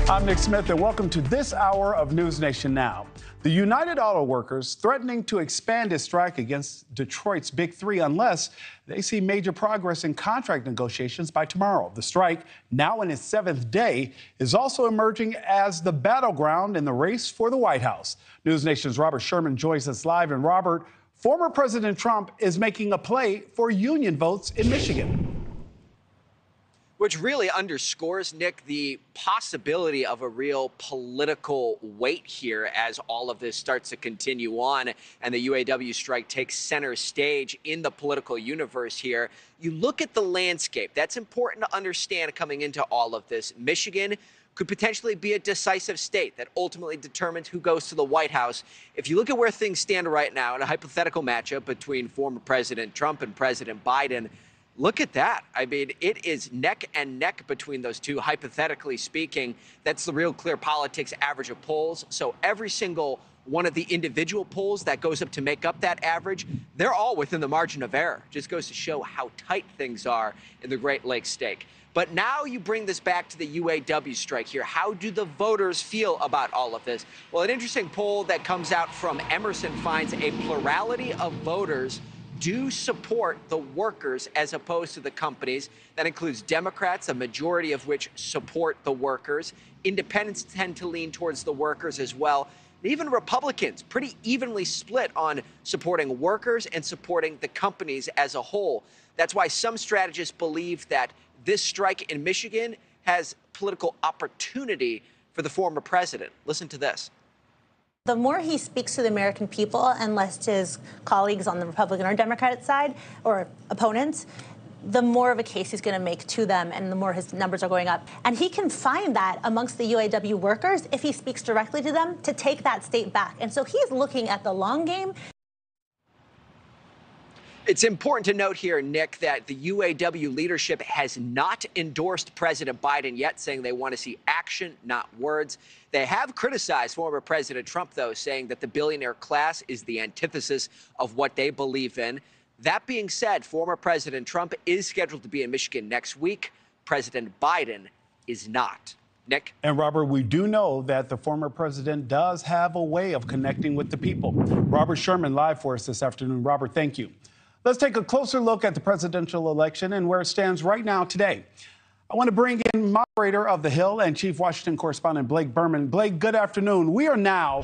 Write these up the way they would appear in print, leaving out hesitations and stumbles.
I'm Nick Smith, and welcome to this hour of NewsNation Now. The United Auto Workers threatening to expand its strike against Detroit's Big Three unless they see major progress in contract negotiations by tomorrow. The strike, now in its seventh day, is also emerging as the battleground in the race for the White House. NewsNation's Robert Sherman joins us live. And Robert, former President Trump is making a play for union votes in Michigan. Which really underscores, Nick, the possibility of a real political weight here as all of this starts to continue on and the UAW strike takes center stage in the political universe here. You look at the landscape. That's important to understand coming into all of this. Michigan could potentially be a decisive state that ultimately determines who goes to the White House. If you look at where things stand right now in a hypothetical matchup between former President Trump and President Biden, look at that. I mean, it is neck and neck between those two, hypothetically speaking. That's the real clear politics average of polls. So every single one of the individual polls that goes up to make up that average, they're all within the margin of error. Just goes to show how tight things are in the Great Lakes stake. But now you bring this back to the UAW strike here. How do the voters feel about all of this? Well, an interesting poll that comes out from Emerson finds a plurality of voters do support the workers as opposed to the companies. That includes Democrats, a majority of which support the workers. Independents tend to lean towards the workers as well. And even Republicans, pretty evenly split on supporting workers and supporting the companies as a whole. That's why some strategists believe that this strike in Michigan has political opportunity for the former president. Listen to this. The more he speaks to the American people and less to his colleagues on the Republican or Democratic side or opponents, the more of a case he's going to make to them and the more his numbers are going up. And he can find that amongst the UAW workers if he speaks directly to them to take that state back. And so he's looking at the long game. It's important to note here, Nick, that the UAW leadership has not endorsed President Biden yet, saying they want to see action, not words. They have criticized former President Trump, though, saying that the billionaire class is the antithesis of what they believe in. That being said, former President Trump is scheduled to be in Michigan next week. President Biden is not. Nick? And Robert, we do know that the former president does have a way of connecting with the people. Robert Sherman live for us this afternoon. Robert, thank you. Let's take a closer look at the presidential election and where it stands right now today. I want to bring in moderator of The Hill and Chief Washington correspondent Blake Berman. Blake, good afternoon. We are now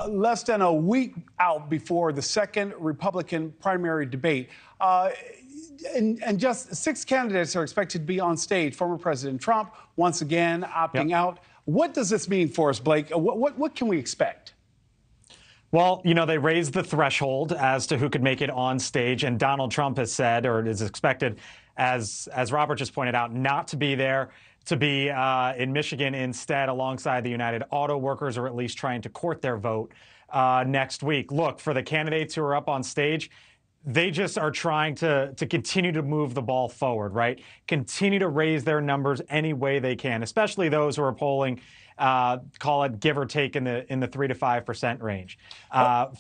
less than a week out before the second Republican primary debate. And just 6 candidates are expected to be on stage. Former President Trump, once again, opting out. What does this mean for us, Blake? What can we expect? Well, you know, they raised the threshold as to who could make it on stage, and Donald Trump has said, or is expected, as Robert just pointed out, not to be there, to be in Michigan instead alongside the United Auto Workers, or at least trying to court their vote next week. Look, for the candidates who are up on stage, they just are trying to continue to move the ball forward, right? Continue to raise their numbers any way they can, especially those who are polling call it give or take in the 3 to 5% range.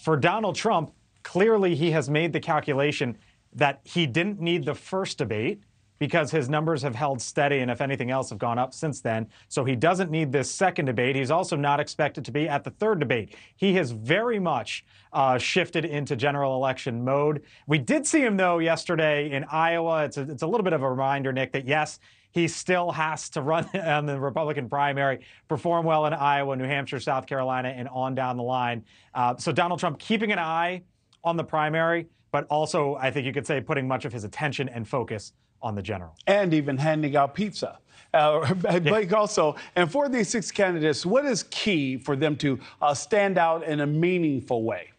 For Donald Trump, clearly he has made the calculation that he didn't need the first debate because his numbers have held steady and, if anything else, have gone up since then. So he doesn't need this second debate. He's also not expected to be at the third debate. He has very much shifted into general election mode. We did see him, though, yesterday in Iowa. It's a little bit of a reminder, Nick, that, yes, he still has to run on the Republican primary, perform well in Iowa, New Hampshire, South Carolina, and on down the line. So Donald Trump keeping an eye on the primary, but also, I think you could say, putting much of his attention and focus on the general. And even handing out pizza. Blake, also, and for these 6 candidates, what is key for them to stand out in a meaningful way?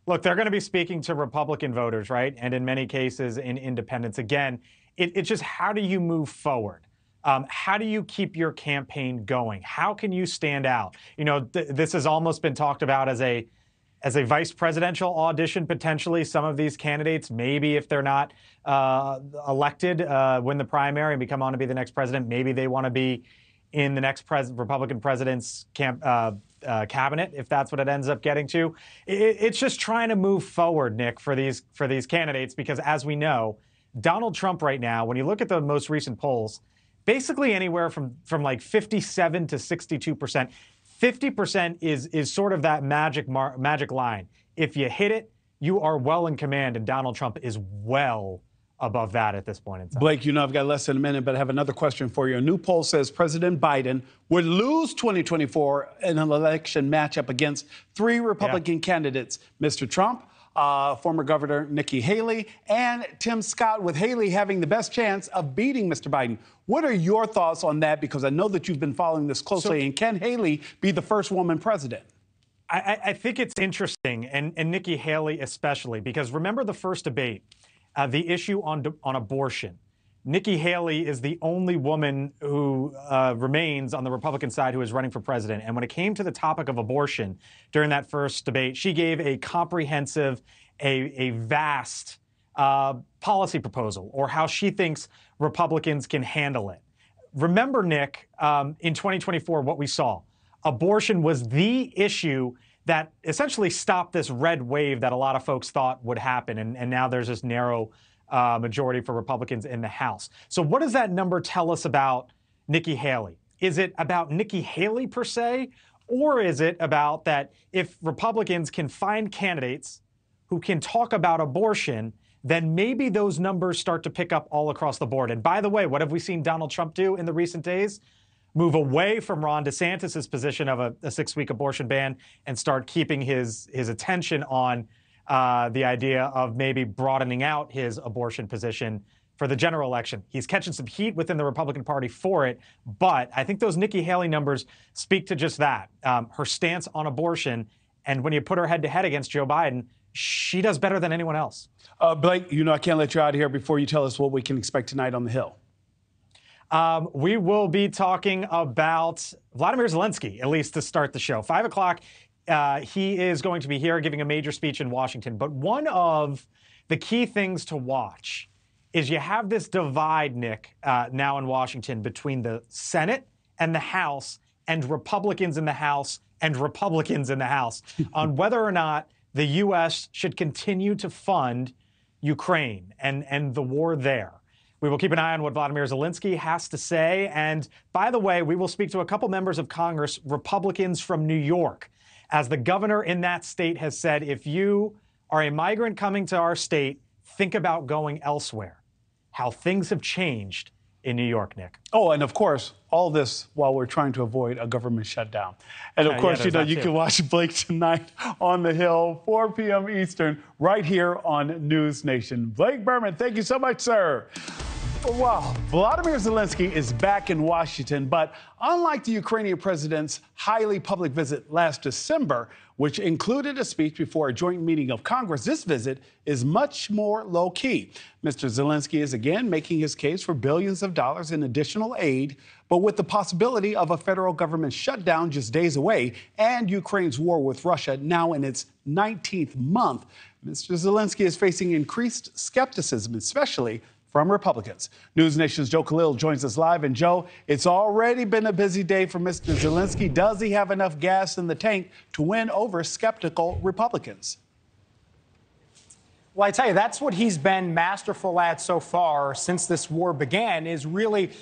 Look, they're going to be speaking to Republican voters, right? And in many cases, in independents. Again, it's just, how do you move forward? How do you keep your campaign going? How can you stand out? You know, this has almost been talked about as a vice presidential audition, potentially. Some of these candidates, maybe if they're not elected, win the primary and become on to be the next president, maybe they want to be in the next Republican president's cabinet, if that's what it ends up getting to. It's just trying to move forward, Nick, for these candidates, because as we know, Donald Trump right now, when you look at the most recent polls, basically anywhere from like 57 to 62%. 50% is sort of that magic line. If you hit it, you are well in command, and Donald Trump is well above that at this point in time. Blake, you know I've got less than a minute, but I have another question for you. A new poll says President Biden would lose 2024 in an election matchup against three Republican candidates, Mr. Trump, former Governor Nikki Haley, and Tim Scott, with Haley having the best chance of beating Mr. Biden. What are your thoughts on that? Because I know that you've been following this closely. And can Haley be the first woman president? I think it's interesting, and Nikki Haley especially, because remember the first debate, the issue on abortion. Nikki Haley is the only woman who remains on the Republican side who is running for president. And when it came to the topic of abortion during that first debate, she gave a comprehensive, a vast policy proposal, or how she thinks Republicans can handle it. Remember, Nick, in 2024, what we saw. Abortion was the issue that essentially stopped this red wave that a lot of folks thought would happen. And now there's this narrow majority for Republicans in the House. So what does that number tell us about Nikki Haley? Is it about Nikki Haley per se? Or is it about that if Republicans can find candidates who can talk about abortion, then maybe those numbers start to pick up all across the board? And by the way, what have we seen Donald Trump do in the recent days? Move away from Ron DeSantis' position of a 6-week abortion ban and start keeping his attention on the idea of maybe broadening out his abortion position for the general election. He's catching some heat within the Republican Party for it, but I think those Nikki Haley numbers speak to just that, her stance on abortion. And when you put her head-to-head against Joe Biden, she does better than anyone else. Blake, you know I can't let you out of here before you tell us what we can expect tonight on the Hill. We will be talking about Vladimir Zelensky, at least to start the show. 5 o'clock, he is going to be here giving a major speech in Washington. But one of the key things to watch is you have this divide, Nick, now in Washington between the Senate and the House, and Republicans in the House and Republicans in the House on whether or not the U.S. should continue to fund Ukraine and the war there. We will keep an eye on what Vladimir Zelensky has to say. And by the way, we will speak to a couple members of Congress, Republicans from New York, as the governor in that state has said, if you are a migrant coming to our state, think about going elsewhere. How things have changed in New York, Nick. Oh, and of course, all this while we're trying to avoid a government shutdown. And of course, you know, you can watch Blake tonight on the Hill, 4 p.m. Eastern, right here on News Nation. Blake Berman, thank you so much, sir. Well, Volodymyr Zelensky is back in Washington, but unlike the Ukrainian president's highly public visit last December, which included a speech before a joint meeting of Congress, this visit is much more low-key. Mr. Zelensky is again making his case for billions of dollars in additional aid, but with the possibility of a federal government shutdown just days away and Ukraine's war with Russia now in its 19th month, Mr. Zelensky is facing increased skepticism, especially from Republicans. News Nation's Joe Khalil joins us live. And Joe, it's already been a busy day for Mr. Zelensky. Does he have enough gas in the tank to win over skeptical Republicans? Well, I tell you, that's what he's been masterful at so far since this war began, is really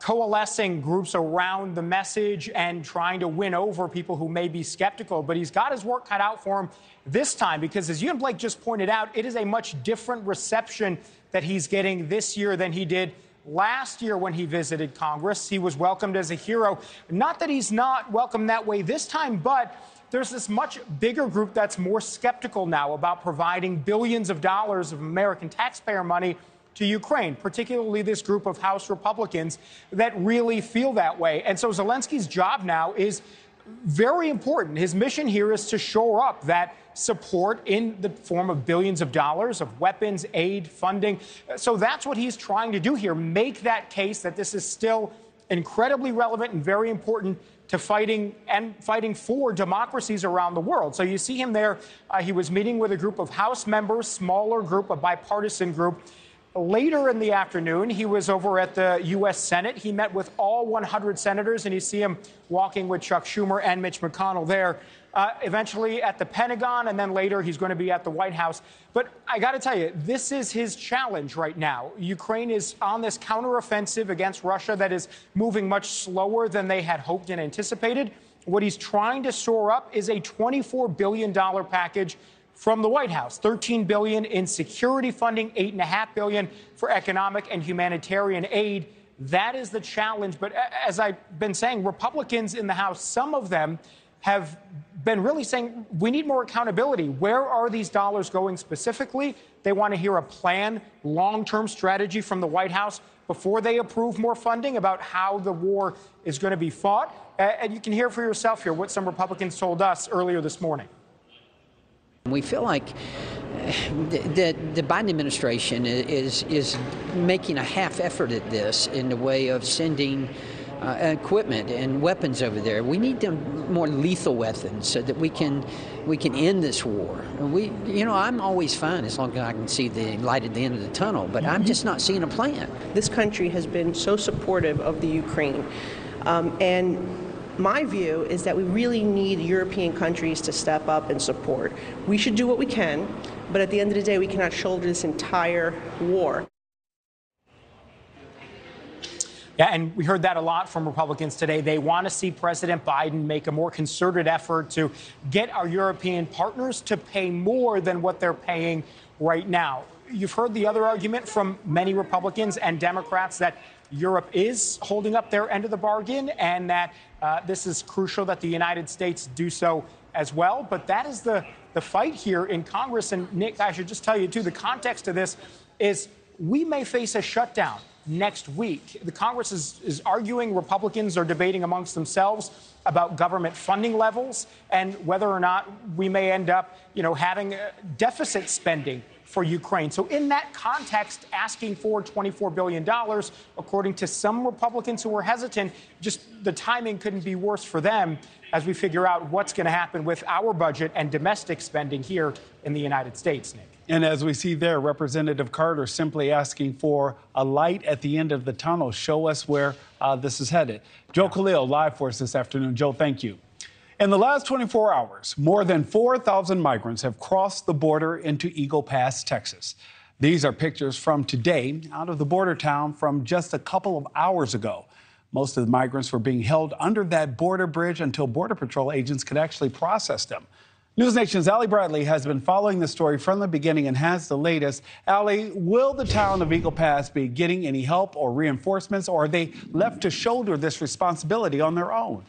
coalescing groups around the message and trying to win over people who may be skeptical. But he's got his work cut out for him this time, because as you and Blake just pointed out, it is a much different reception that he's getting this year than he did last year when he visited Congress. He was welcomed as a hero. Not that he's not welcomed that way this time, but there's this much bigger group that's more skeptical now about providing billions of dollars of American taxpayer money to Ukraine, particularly this group of House Republicans that really feel that way. And so Zelensky's job now is very important. His mission here is to shore up that support in the form of billions of dollars of weapons, aid, funding. So that's what he's trying to do here, make that case that this is still incredibly relevant and very important to fighting for democracies around the world. So you see him there. He was meeting with a group of House members, smaller group, a bipartisan group. Later in the afternoon, he was over at the U.S. Senate. He met with all 100 senators, and you see him walking with Chuck Schumer and Mitch McConnell there. Eventually at the Pentagon, and then later he's going to be at the White House. But I got to tell you, this is his challenge right now. Ukraine is on this counteroffensive against Russia that is moving much slower than they had hoped and anticipated. What he's trying to shore up is a $24 billion package from the White House, $13 billion in security funding, $8.5 billion for economic and humanitarian aid. That is the challenge. But as I've been saying, Republicans in the House, some of them have been really saying we need more accountability. Where are these dollars going specifically? They want to hear a plan, long-term strategy from the White House before they approve more funding about how the war is going to be fought. And you can hear for yourself here what some Republicans told us earlier this morning. We feel like the Biden administration is making a half effort at this in the way of sending equipment and weapons over there. We need more lethal weapons so that we can end this war. I'm always fine as long as I can see the light at the end of the tunnel, but I'm just not seeing a plan. This country has been so supportive of the Ukraine, and my view is that we really need European countries to step up and support. We should do what we can, but at the end of the day, we cannot shoulder this entire war. Yeah, and we heard that a lot from Republicans today. They want to see President Biden make a more concerted effort to get our European partners to pay more than what they're paying right now. You've heard the other argument from many Republicans and Democrats that Europe is holding up their end of the bargain and that this is crucial that the United States do so as well. But that is the fight here in Congress. And Nick, I should just tell you, too, the context of this is we may face a shutdown next week. The Congress is arguing, Republicans are debating amongst themselves about government funding levels and whether or not we may end up, having deficit spending for Ukraine. So in that context, asking for $24 billion, according to some Republicans who were hesitant, just the timing couldn't be worse for them as we figure out what's going to happen with our budget and domestic spending here in the United States, Nick. And as we see there, Representative Carter simply asking for a light at the end of the tunnel. Show us where this is headed. Joe Khalil, live for us this afternoon. Joe, thank you. In the last 24 hours, more than 4,000 migrants have crossed the border into Eagle Pass, Texas. These are pictures from today out of the border town from just a couple of hours ago. Most of the migrants were being held under that border bridge until Border Patrol agents could actually process them. NewsNation's Allie Bradley has been following the story from the beginning and has the latest. Allie, will the town of Eagle Pass be getting any help or reinforcements, or are they left to shoulder this responsibility on their own?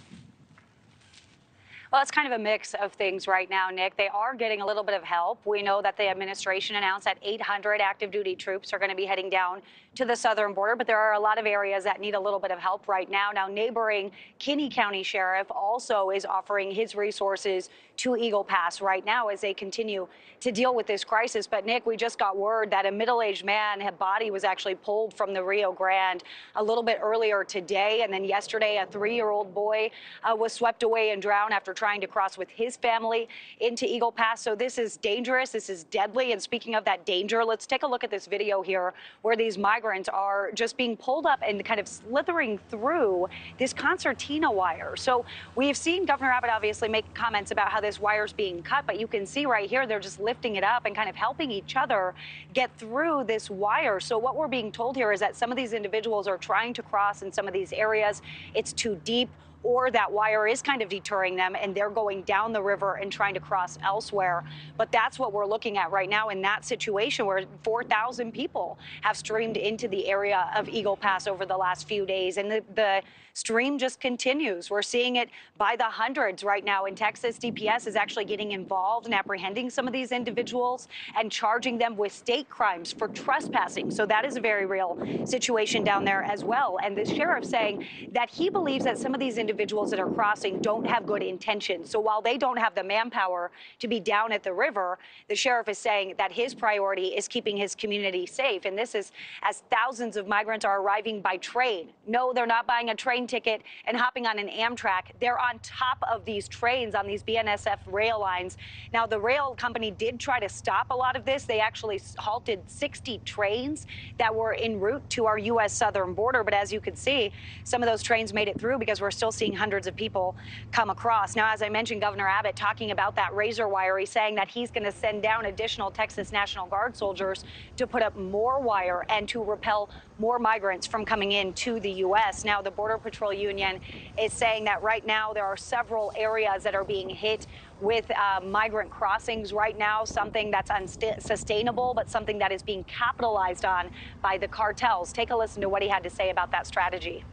Well, it's kind of a mix of things right now, Nick. They are getting a little bit of help. We know that the administration announced that 800 active duty troops are going to be heading down to the southern border, but there are a lot of areas that need a little bit of help right now. Now, neighboring Kinney County Sheriff also is offering his resources to Eagle Pass right now as they continue to deal with this crisis. But, Nick, we just got word that a middle-aged man, his body was actually pulled from the Rio Grande a little bit earlier today. And then yesterday, a 3-year-old boy was swept away and drowned after trying to cross with his family into Eagle Pass. So this is dangerous. This is deadly. And speaking of that danger, let's take a look at this video here where these migrants are just being pulled up and kind of slithering through this concertina wire. So we've seen Governor Abbott obviously make comments about how this wire is being cut, but you can see right here they're just lifting it up and kind of helping each other get through this wire. So what we're being told here is that some of these individuals are trying to cross in some of these areas. It's too deep, or that wire is kind of deterring them and they're going down the river and trying to cross elsewhere. But that's what we're looking at right now in that situation where 4,000 people have streamed into the area of Eagle Pass over the last few days. And the stream just continues. We're seeing it by the hundreds right now in Texas. DPS is actually getting involved in apprehending some of these individuals and charging them with state crimes for trespassing. So that is a very real situation down there as well. And the sheriff saying that he believes that some of these individuals individuals that are crossing don't have good intentions. So while they don't have the manpower to be down at the river, the sheriff is saying that his priority is keeping his community safe. And this is as thousands of migrants are arriving by train. No, they're not buying a train ticket and hopping on an Amtrak. They're on top of these trains on these BNSF rail lines. Now, the rail company did try to stop a lot of this. They actually halted 60 trains that were en route to our U.S. southern border. But as you can see, some of those trains made it through because we're still seeing hundreds of people come across. Now, as I mentioned, Governor Abbott talking about that razor wire, he's saying that he's going to send down additional Texas National Guard soldiers to put up more wire and to repel more migrants from coming into the U.S. Now, the Border Patrol Union is saying that right now there are several areas that are being hit with migrant crossings right now, something that's unsustainable, but something that is being capitalized on by the cartels. Take a listen to what he had to say about that strategy.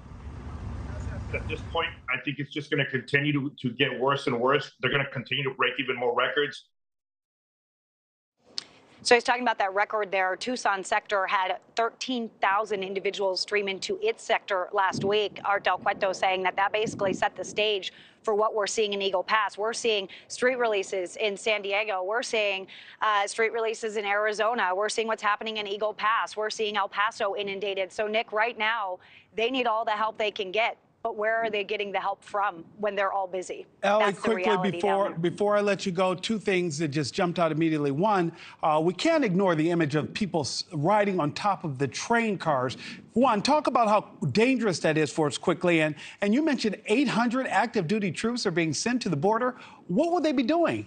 At this point, I think it's just going to continue to get worse and worse. They're going to continue to break even more records. So he's talking about that record there. Tucson sector had 13,000 individuals stream into its sector last week. Art Del Cueto saying that that basically set the stage for what we're seeing in Eagle Pass. We're seeing street releases in San Diego. We're seeing street releases in Arizona. We're seeing what's happening in Eagle Pass. We're seeing El Paso inundated. So, Nick, right now, they need all the help they can get. But where are they getting the help from when they're all busy? Allie, That's quickly, before I let you go, two things that just jumped out immediately. One, we can't ignore the image of people riding on top of the train cars. One, talk about how dangerous that is for us quickly. And you mentioned 800 active duty troops are being sent to the border. What would they be doing?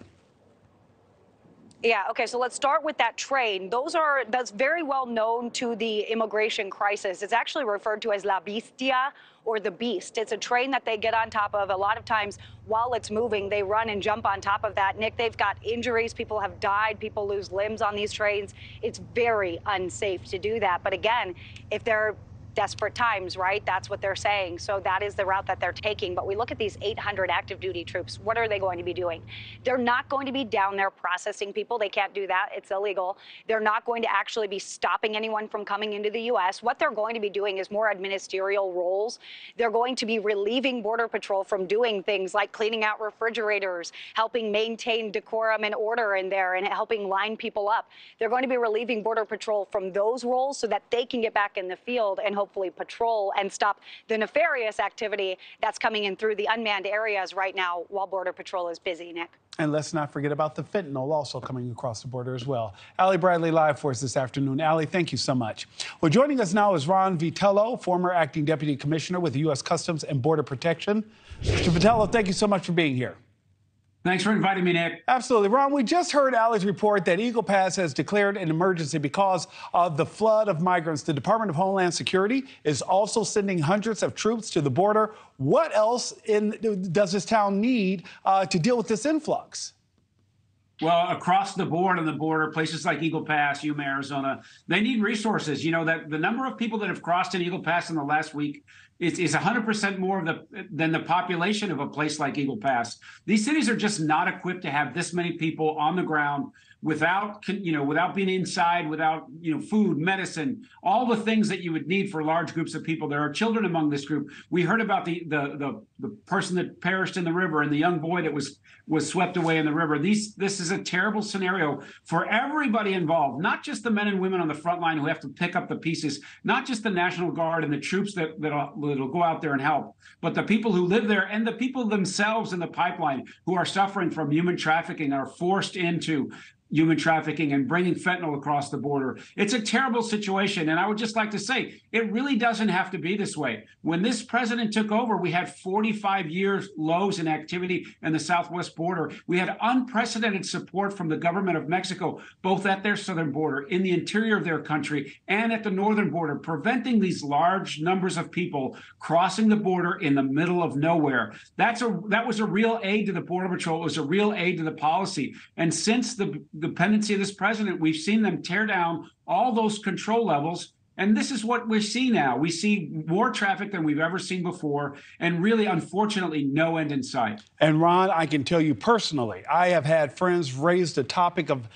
Yeah, okay, so let's start with that train. That's very well known to the immigration crisis. It's actually referred to as La Bestia, or the Beast. It's a train that they get on top of. A lot of times while it's moving, they run and jump on top of that. Nick, they've got injuries. People have died. People lose limbs on these trains. It's very unsafe to do that. But again, if they're desperate times, right? That's what they're saying. So that is the route that they're taking. But we look at these 800 active duty troops. What are they going to be doing? They're not going to be down there processing people. They can't do that. It's illegal. They're not going to actually be stopping anyone from coming into the U.S. What they're going to be doing is more administrative roles. They're going to be relieving Border Patrol from doing things like cleaning out refrigerators, helping maintain decorum and order in there, and helping line people up. They're going to be relieving Border Patrol from those roles so that they can get back in the field and hopefully patrol and stop the nefarious activity that's coming in through the unmanned areas right now while Border Patrol is busy, Nick. And let's not forget about the fentanyl also coming across the border as well. Allie Bradley live for us this afternoon. Allie, thank you so much. Well, joining us now is Ron Vitello, former acting deputy commissioner with the U.S. Customs and Border Protection. Mr. Vitello, thank you so much for being here. Thanks for inviting me, Nick. Absolutely. Ron, we just heard Allie's report that Eagle Pass has declared an emergency because of the flood of migrants. The Department of Homeland Security is also sending hundreds of troops to the border. What else does this town need to deal with this influx? Well, across the board on the border, places like Eagle Pass, Yuma, Arizona, they need resources. You know, that the number of people that have crossed in Eagle Pass in the last week is 100% more than the population of a place like Eagle Pass. These cities are just not equipped to have this many people on the ground without being inside, without, food, medicine, all the things that you would need for large groups of people. There are children among this group. We heard about the person that perished in the river and the young boy that was swept away in the river. This is a terrible scenario for everybody involved, not just the men and women on the front line who have to pick up the pieces, not just the National Guard and the troops that'll go out there and help, but the people who live there and the people themselves in the pipeline who are suffering from human trafficking, are forced into human trafficking and bringing fentanyl across the border. It's a terrible situation. And I would just like to say, it really doesn't have to be this way. When this president took over, we had 45 years lows in activity in the southwest border. We had unprecedented support from the government of Mexico, both at their southern border, in the interior of their country, and at the northern border, preventing these large numbers of people crossing the border in the middle of nowhere. That was a real aid to the Border Patrol. It was a real aid to the policy. And since the dependency of this president, we've seen them tear down all those control levels And this is what we see now. We see more traffic than we've ever seen before, and really, unfortunately, no end in sight. And Ron, I can tell you personally, I have had friends raise the topic of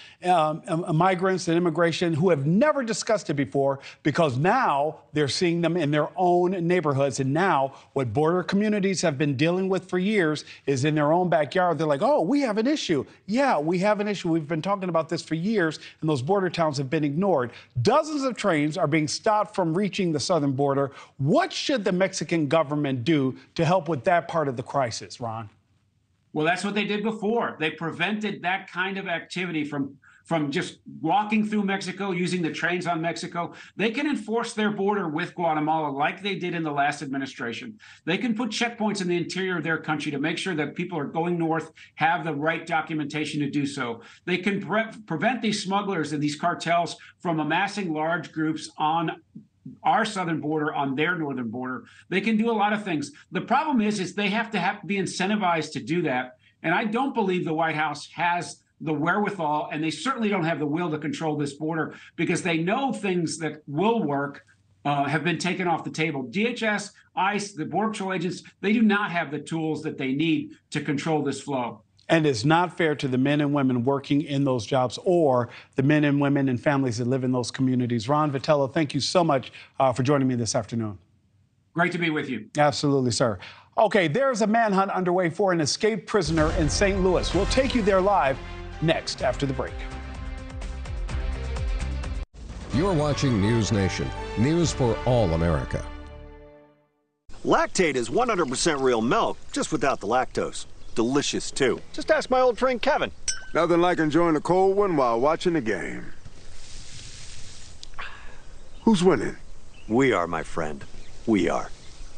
migrants and immigration who have never discussed it before, because now they're seeing them in their own neighborhoods. And now what border communities have been dealing with for years is in their own backyard. They're like, oh, we have an issue. Yeah, we have an issue. We've been talking about this for years, and those border towns have been ignored. Dozens of trains are being stopped from reaching the southern border. What should the Mexican government do to help with that part of the crisis, Ron? Well, that's what they did before. They prevented that kind of activity from just walking through Mexico, using the trains on Mexico. They can enforce their border with Guatemala like they did in the last administration. They can put checkpoints in the interior of their country to make sure that people are going north have the right documentation to do so. They can prevent these smugglers and these cartels from amassing large groups on our southern border, on their northern border. They can do a lot of things. The problem is they have to be incentivized to do that. And I don't believe the White House has the wherewithal, and they certainly don't have the will to control this border, because they know things that will work have been taken off the table. DHS, ICE, the Border Patrol agents, they do not have the tools that they need to control this flow. And it's not fair to the men and women working in those jobs or the men and women and families that live in those communities. Ron Vitello, thank you so much for joining me this afternoon. Great to be with you. Absolutely, sir. Okay, there's a manhunt underway for an escaped prisoner in St. Louis. We'll take you there live next after the break. You're watching News Nation, news for all America. Lactate is 100% real milk, just without the lactose. Delicious, too. Just ask my old friend Kevin. Nothing like enjoying a cold one while watching the game. Who's winning? We are, my friend. We are.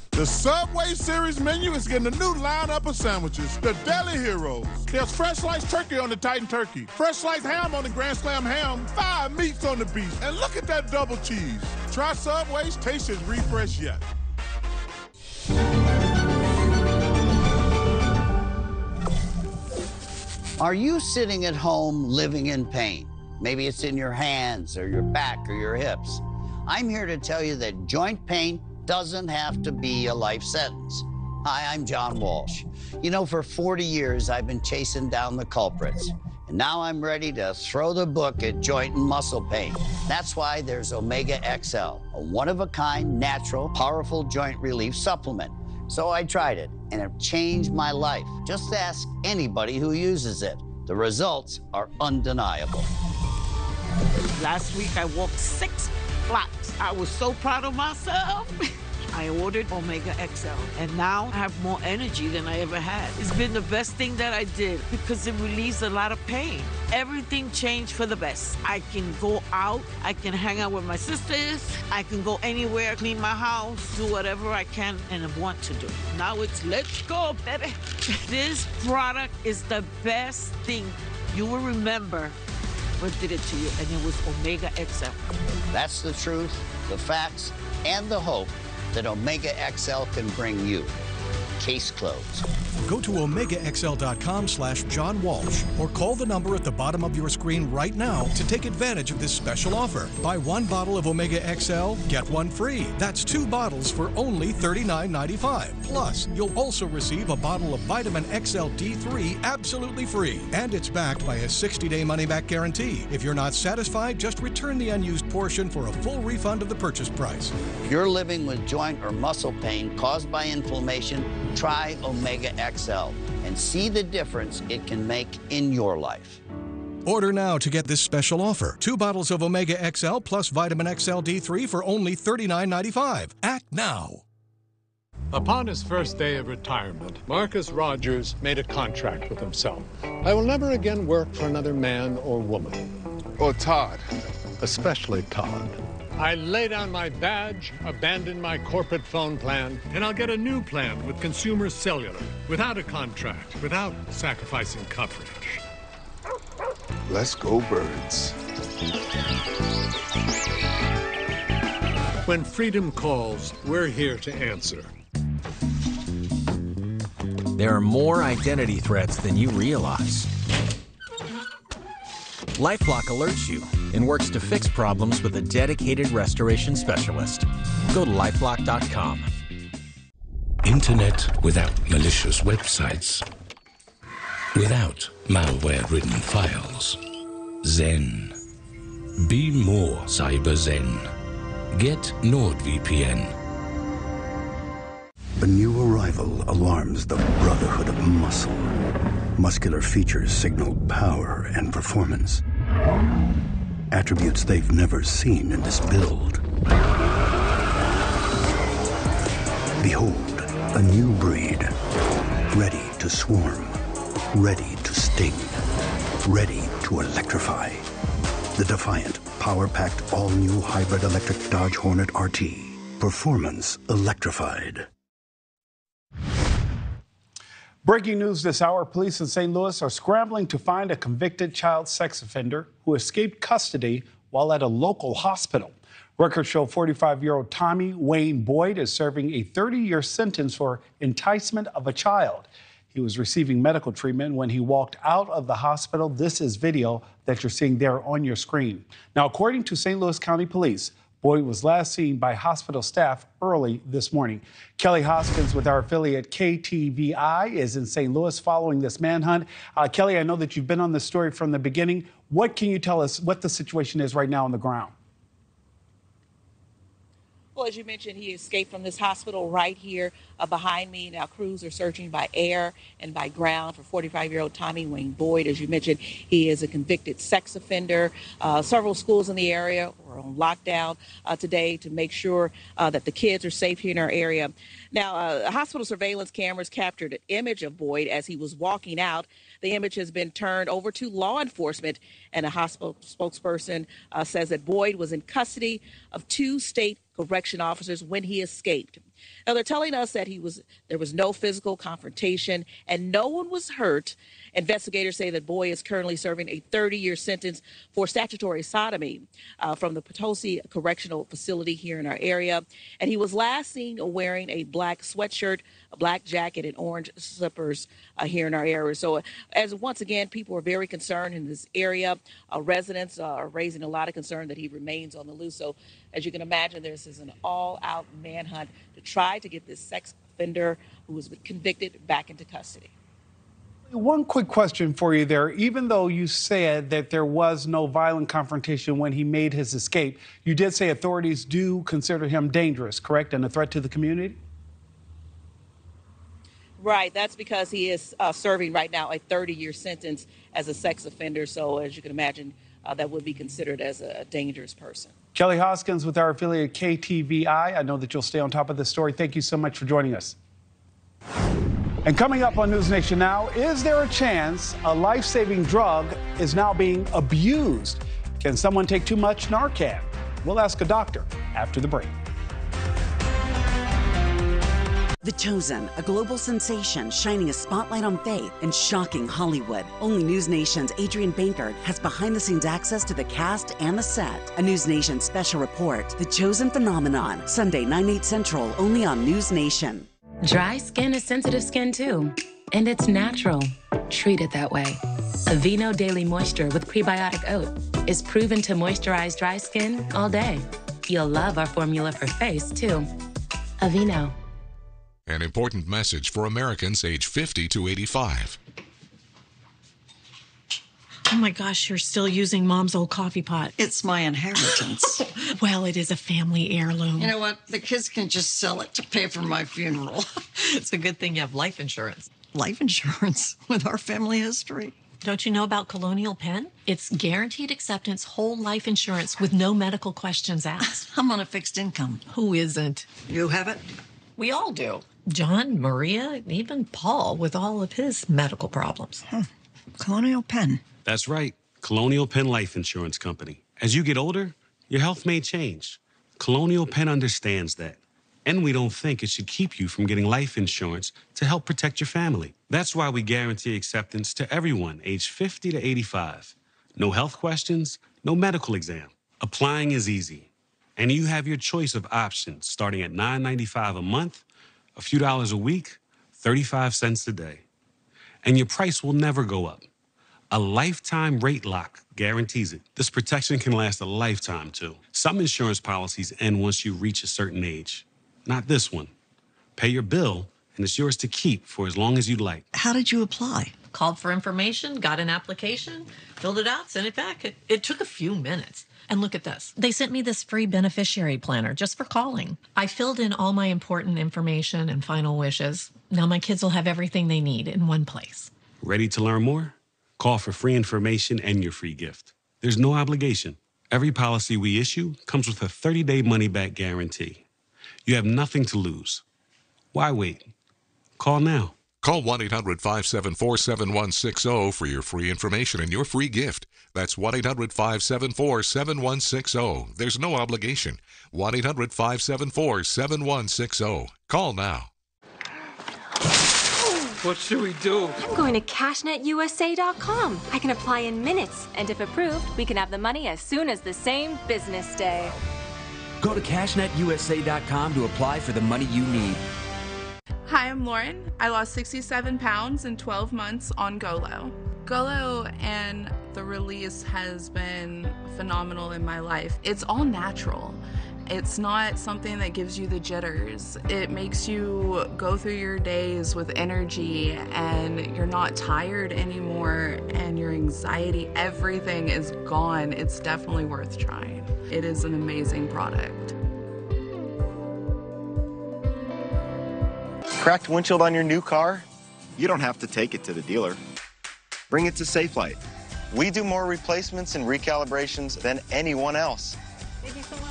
The Subway Series menu is getting a new lineup of sandwiches. The Deli Heroes. There's fresh sliced turkey on the Titan Turkey, fresh sliced ham on the Grand Slam ham, 5 meats on the beef, and look at that double cheese. Try Subway's taste as refresh yet. Are you sitting at home living in pain? Maybe it's in your hands or your back or your hips. I'm here to tell you that joint pain doesn't have to be a life sentence. Hi, I'm John Walsh. You know, for 40 years, I've been chasing down the culprits. And now I'm ready to throw the book at joint and muscle pain. That's why there's Omega XL, a one-of-a-kind, natural, powerful joint relief supplement. So I tried it, and it changed my life. Just ask anybody who uses it. The results are undeniable. Last week, I walked 6 blocks. I was so proud of myself. I ordered Omega XL, and now I have more energy than I ever had. It's been the best thing that I did because it relieves a lot of pain. Everything changed for the best. I can go out, I can hang out with my sisters, I can go anywhere, clean my house, do whatever I can and want to do. Now it's let's go, baby. This product is the best thing. You will remember what did it to you, and it was Omega XL. That's the truth, the facts, and the hope that Omega XL can bring you. Case closed. Go to OmegaXL.com/John Walsh or call the number at the bottom of your screen right now to take advantage of this special offer. Buy 1 bottle of Omega XL, get 1 free. That's 2 bottles for only $39.95. Plus, you'll also receive a bottle of Vitamin XL D3 absolutely free. And it's backed by a 60-day money-back guarantee. If you're not satisfied, just return the unused portion for a full refund of the purchase price. If you're living with joint or muscle pain caused by inflammation, try Omega XL and see the difference it can make in your life. Order now to get this special offer. 2 bottles of Omega XL plus Vitamin XL D3 for only $39.95. Act now. Upon his first day of retirement, Marcus Rogers made a contract with himself. I will never again work for another man or woman. Or Todd. Especially Todd. I lay down my badge, abandon my corporate phone plan, and I'll get a new plan with Consumer Cellular, without a contract, without sacrificing coverage. Let's go, birds. When freedom calls, we're here to answer. There are more identity threats than you realize. LifeLock alerts you. and works to fix problems with a dedicated restoration specialist. Go to lifelock.com. Internet without malicious websites. Without malware-ridden files. Zen. Be more cyber zen. Get NordVPN. A new arrival alarms the Brotherhood of Muscle. Muscular features signal power and performance. Attributes they've never seen in this build. Behold, a new breed. Ready to swarm. Ready to sting. Ready to electrify. The defiant, power-packed, all-new hybrid electric Dodge Hornet RT. Performance electrified. Breaking news this hour, police in St. Louis are scrambling to find a convicted child sex offender who escaped custody while at a local hospital. Records show 45-year-old Tommy Wayne Boyd is serving a 30-year sentence for enticement of a child. He was receiving medical treatment when he walked out of the hospital. This is video that you're seeing there on your screen. Now, according to St. Louis County Police, Boyd was last seen by hospital staff early this morning. Kelly Hoskins with our affiliate KTVI is in St. Louis following this manhunt. Kelly, I know that you've been on this story from the beginning. What can you tell us what the situation is right now on the ground? Well, as you mentioned, he escaped from this hospital right here behind me. Now, crews are searching by air and by ground for 45-year-old Tommy Wayne Boyd. As you mentioned, he is a convicted sex offender. Several schools in the area are on lockdown today to make sure that the kids are safe here in our area. Now, hospital surveillance cameras captured an image of Boyd as he was walking out. The image has been turned over to law enforcement, and a hospital spokesperson says that Boyd was in custody of 2 state correction officers when he escaped. Now, they're telling us that there was no physical confrontation and no one was hurt. Investigators say that Boyd is currently serving a 30-year sentence for statutory sodomy from the Potosi Correctional Facility here in our area. And he was last seen wearing a black sweatshirt, a black jacket, and orange slippers here in our area. So as once again, people are very concerned in this area. Residents are raising a lot of concern that he remains on the loose. So as you can imagine, this is an all-out manhunt to try to get this sex offender who was convicted back into custody. One quick question for you there. Even though you said that there was no violent confrontation when he made his escape, you did say authorities do consider him dangerous, correct, and a threat to the community? Right. That's because he is serving right now a 30-year sentence as a sex offender. So as you can imagine, that would be considered as a dangerous person. Kelly Hoskins with our affiliate KTVI. I know that you'll stay on top of this story. Thank you so much for joining us. And coming up on NewsNation Now, is there a chance a life-saving drug is now being abused? Can someone take too much Narcan? We'll ask a doctor after the break. The Chosen, a global sensation shining a spotlight on faith and shocking Hollywood. Only NewsNation's Adrienne Bankert has behind-the-scenes access to the cast and the set. A NewsNation special report, The Chosen Phenomenon, Sunday, 9/8 Central, only on NewsNation. Dry skin is sensitive skin too, and it's natural. Treat it that way. Aveeno Daily Moisture with prebiotic oat is proven to moisturize dry skin all day. You'll love our formula for face too. Aveeno. An important message for Americans age 50 to 85. Oh my gosh, you're still using Mom's old coffee pot. It's my inheritance. Well, it is a family heirloom. You know what? The kids can just sell it to pay for my funeral. It's a good thing you have life insurance. Life insurance with our family history. Don't you know about Colonial Penn? It's guaranteed acceptance whole life insurance with no medical questions asked. I'm on a fixed income. Who isn't? You have it? We all do. John, Maria, even Paul with all of his medical problems. Colonial Penn. That's right. Colonial Penn Life Insurance Company. As you get older, your health may change. Colonial Penn understands that. And we don't think it should keep you from getting life insurance to help protect your family. That's why we guarantee acceptance to everyone aged 50 to 85. No health questions, no medical exam. Applying is easy. And you have your choice of options starting at $9.95 a month, a few dollars a week, 35 cents a day. And your price will never go up. A lifetime rate lock guarantees it. This protection can last a lifetime, too. Some insurance policies end once you reach a certain age. Not this one. Pay your bill, and it's yours to keep for as long as you'd like. How did you apply? Called for information, got an application, filled it out, sent it back. It took a few minutes. And look at this. They sent me this free beneficiary planner just for calling. I filled in all my important information and final wishes. Now my kids will have everything they need in one place. Ready to learn more? Call for free information and your free gift. There's no obligation. Every policy we issue comes with a 30-day money-back guarantee. You have nothing to lose. Why wait? Call now. Call 1-800-574-7160 for your free information and your free gift. That's 1-800-574-7160. There's no obligation. 1-800-574-7160. Call now. What should we do? I'm going to CashNetUSA.com. I can apply in minutes, and if approved, we can have the money as soon as the same business day. Go to CashNetUSA.com to apply for the money you need. Hi, I'm Lauren. I lost 67 pounds in 12 months on GOLO. GOLO and the release has been phenomenal in my life. It's all natural. It's not something that gives you the jitters. It makes you go through your days with energy, and you're not tired anymore, and your anxiety, everything is gone. It's definitely worth trying. It is an amazing product. Cracked windshield on your new car? You don't have to take it to the dealer. Bring it to Safelite. We do more replacements and recalibrations than anyone else. Thank you so much.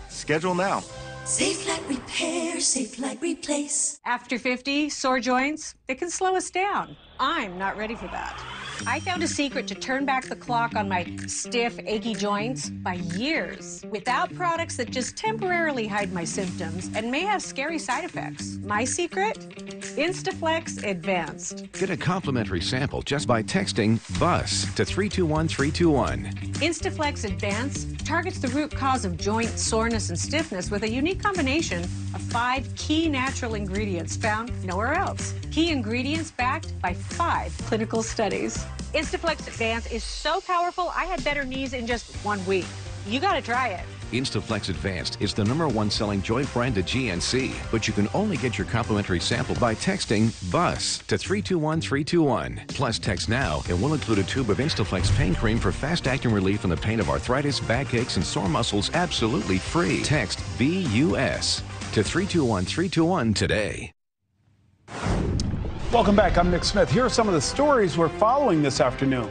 Schedule now. Safelite Repair, Safelite Replace. After 50, sore joints, they can slow us down. I'm not ready for that. I found a secret to turn back the clock on my stiff, achy joints by years without products that just temporarily hide my symptoms and may have scary side effects. My secret? Instaflex Advanced. Get a complimentary sample just by texting BUS to 321321. Instaflex Advanced targets the root cause of joint soreness and stiffness with a unique combination of 5 key natural ingredients found nowhere else. Key ingredients backed by 5 clinical studies. Instaflex Advanced is so powerful, I had better knees in just 1 week. You gotta try it. Instaflex Advanced is the #1 selling joint brand at GNC, but you can only get your complimentary sample by texting BUS to 321321. Plus text now and we'll include a tube of Instaflex pain cream for fast-acting relief from the pain of arthritis, backaches, and sore muscles absolutely free. Text BUS to 321321 today. Welcome back. I'm Nick Smith. Here are some of the stories we're following this afternoon.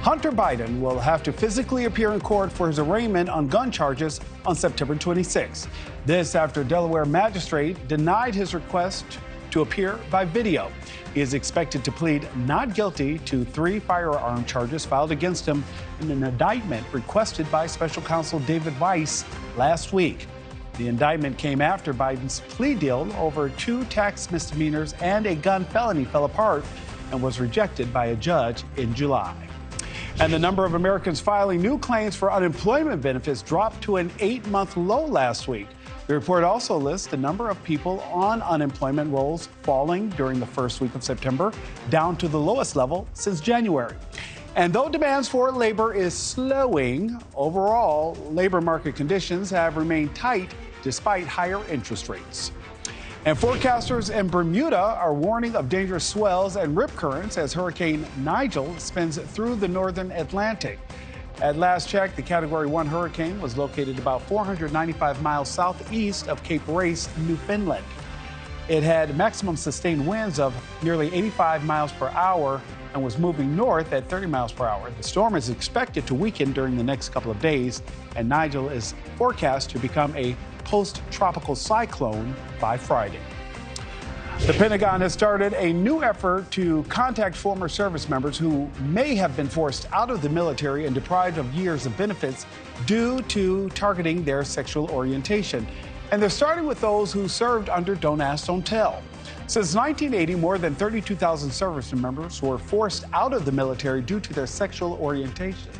Hunter Biden will have to physically appear in court for his arraignment on gun charges on September 26. This after a Delaware magistrate denied his request to appear by video. He is expected to plead not guilty to 3 firearm charges filed against him in an indictment requested by special counsel David Weiss last week. The indictment came after Biden's plea deal over 2 tax misdemeanors and a gun felony fell apart and was rejected by a judge in July. And the number of Americans filing new claims for unemployment benefits dropped to an 8-month low last week. The report also lists the number of people on unemployment rolls falling during the first week of September, down to the lowest level since January. And though demands for labor is slowing, overall labor market conditions have remained tight despite higher interest rates. And forecasters in Bermuda are warning of dangerous swells and rip currents as Hurricane Nichole spins through the northern Atlantic. At last check, the Category 1 hurricane was located about 495 miles southeast of Cape Race, Newfoundland. It had maximum sustained winds of nearly 85 miles per hour and was moving north at 30 miles per hour. The storm is expected to weaken during the next couple of days, and Nichole is forecast to become a post-tropical cyclone by Friday. The Pentagon has started a new effort to contact former service members who may have been forced out of the military and deprived of years of benefits due to targeting their sexual orientation. And they're starting with those who served under Don't Ask, Don't Tell. Since 1980, more than 32,000 service members were forced out of the military due to their sexual orientation.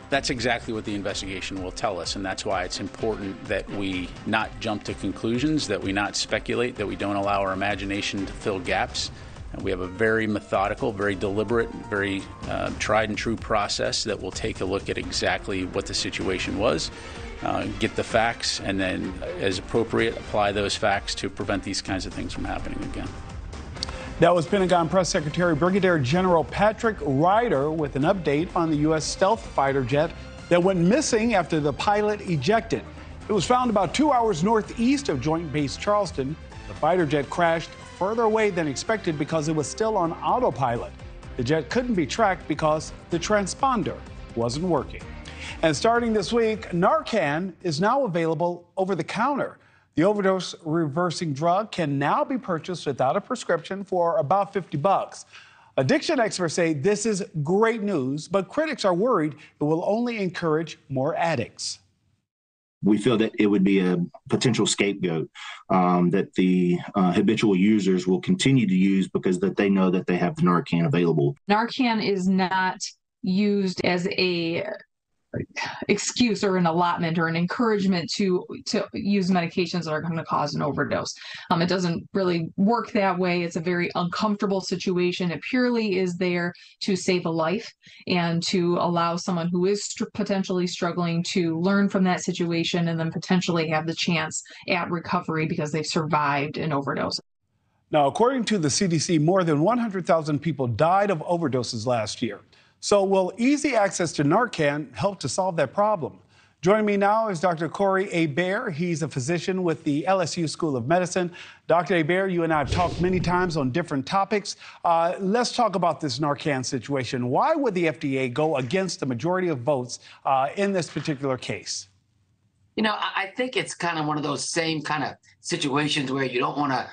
That's exactly what the investigation will tell us, and that's why it's important that we not jump to conclusions, that we not speculate, that we don't allow our imagination to fill gaps, And we have a very methodical, very deliberate, very tried and true process that will take a look at exactly what the situation was, get the facts, and then, as appropriate, apply those facts to prevent these kinds of things from happening again. That was Pentagon Press Secretary Brigadier General Patrick Ryder with an update on the U.S. stealth fighter jet that went missing after the pilot ejected. It was found about 2 hours northeast of Joint Base Charleston. The fighter jet crashed further away than expected because it was still on autopilot. The jet couldn't be tracked because the transponder wasn't working. And starting this week, Narcan is now available over the counter. The overdose reversing drug can now be purchased without a prescription for about $50. Addiction experts say this is great news, but critics are worried it will only encourage more addicts. We feel that it would be a potential scapegoat that the habitual users will continue to use because that they know that they have the Narcan available. Narcan is not used as a excuse or an allotment or an encouragement to use medications that are going to cause an overdose. It doesn't really work that way. It's a very uncomfortable situation. It purely is there to save a life and to allow someone who is potentially struggling to learn from that situation and then potentially have the chance at recovery because they've survived an overdose. Now, according to the CDC, more than 100,000 people died of overdoses last year. So will easy access to Narcan help to solve that problem? Joining me now is Dr. Corey Hebert. He's a physician with the LSU School of Medicine. Dr. Hebert, you and I have talked many times on different topics. Let's talk about this Narcan situation. Why would the FDA go against the majority of votes in this particular case? You know, I think it's kind of one of those same kind of situations where you don't want to,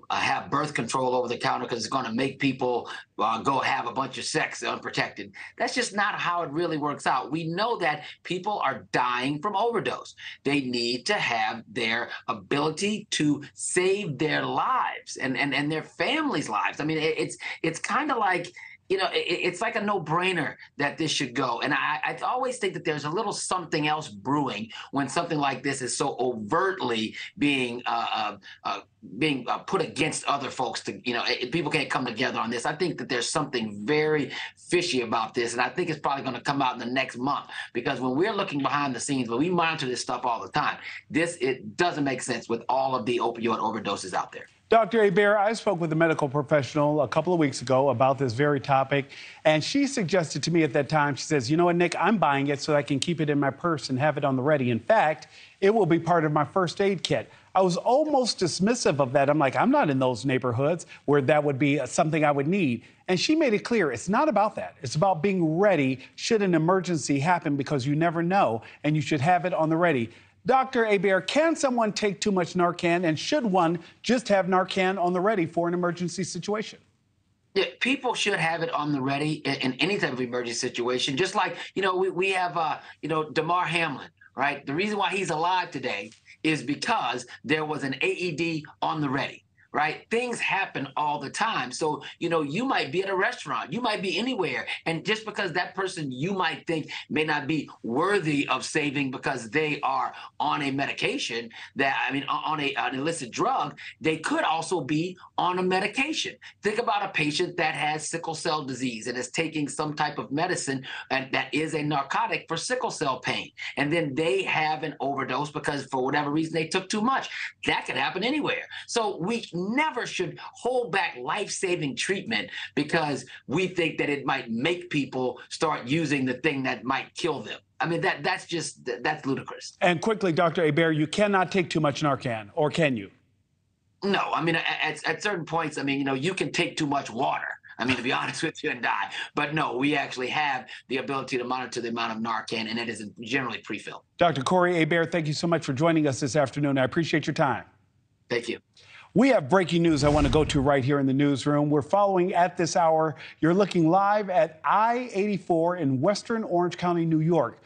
have birth control over the counter because it's going to make people go have a bunch of sex unprotected. That's just not how it really works out. We know that people are dying from overdose. They need to have their ability to save their lives and their families' lives. I mean, it's kind of like, it's like a no-brainer that this should go. And I always think that there's a little something else brewing when something like this is so overtly being put against other folks. People can't come together on this. I think that there's something very fishy about this, and I think it's probably going to come out in the next month because when we're looking behind the scenes, when we monitor this stuff all the time, it doesn't make sense with all of the opioid overdoses out there. Dr. Hebert, I spoke with a medical professional a couple of weeks ago about this very topic, and she suggested to me at that time, she says, you know what, Nick, I'm buying it so I can keep it in my purse and have it on the ready. In fact, it will be part of my first aid kit. I was almost dismissive of that. I'm like, I'm not in those neighborhoods where that would be something I would need. And she made it clear, it's not about that. It's about being ready should an emergency happen because you never know, and you should have it on the ready. Dr. Hebert, can someone take too much Narcan, and should one just have Narcan on the ready for an emergency situation? Yeah, people should have it on the ready in any type of emergency situation. Just like, we have, Damar Hamlin, right? The reason why he's alive today is because there was an AED on the ready. Right? Things happen all the time. So, you might be at a restaurant, you might be anywhere. And just because that person you might think may not be worthy of saving because they are on a medication on an illicit drug, they could also be on a medication. Think about a patient that has sickle cell disease and is taking some type of medicine and that is a narcotic for sickle cell pain. And then they have an overdose because for whatever reason they took too much. That could happen anywhere. So we never should hold back life-saving treatment because we think that it might make people start using the thing that might kill them. I mean, that's ludicrous. And quickly, Dr. Hebert, you cannot take too much Narcan, or can you? No, I mean, at certain points, you can take too much water. To be honest with you, and die. But no, we actually have the ability to monitor the amount of Narcan, and it is generally pre-filled. Dr. Corey Hebert, thank you so much for joining us this afternoon. I appreciate your time. Thank you. We have breaking news I want to go to right here in the newsroom. We're following at this hour. You're looking live at I-84 in Western Orange County, New York.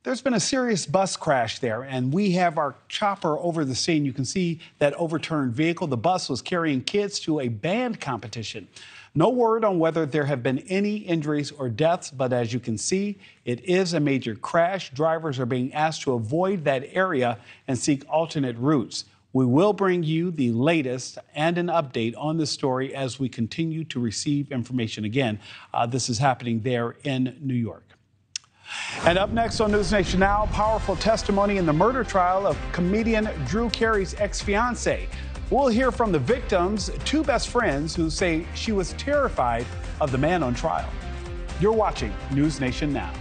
There's been a serious bus crash there, and we have our chopper over the scene. You can see that overturned vehicle. The bus was carrying kids to a band competition. No word on whether there have been any injuries or deaths, but as you can see, it is a major crash. Drivers are being asked to avoid that area and seek alternate routes. We will bring you the latest and an update on this story as we continue to receive information. Again, this is happening there in New York. And up next on NewsNation Now, powerful testimony in the murder trial of comedian Drew Carey's ex-fiancée. We'll hear from the victim's two best friends who say she was terrified of the man on trial. You're watching NewsNation Now.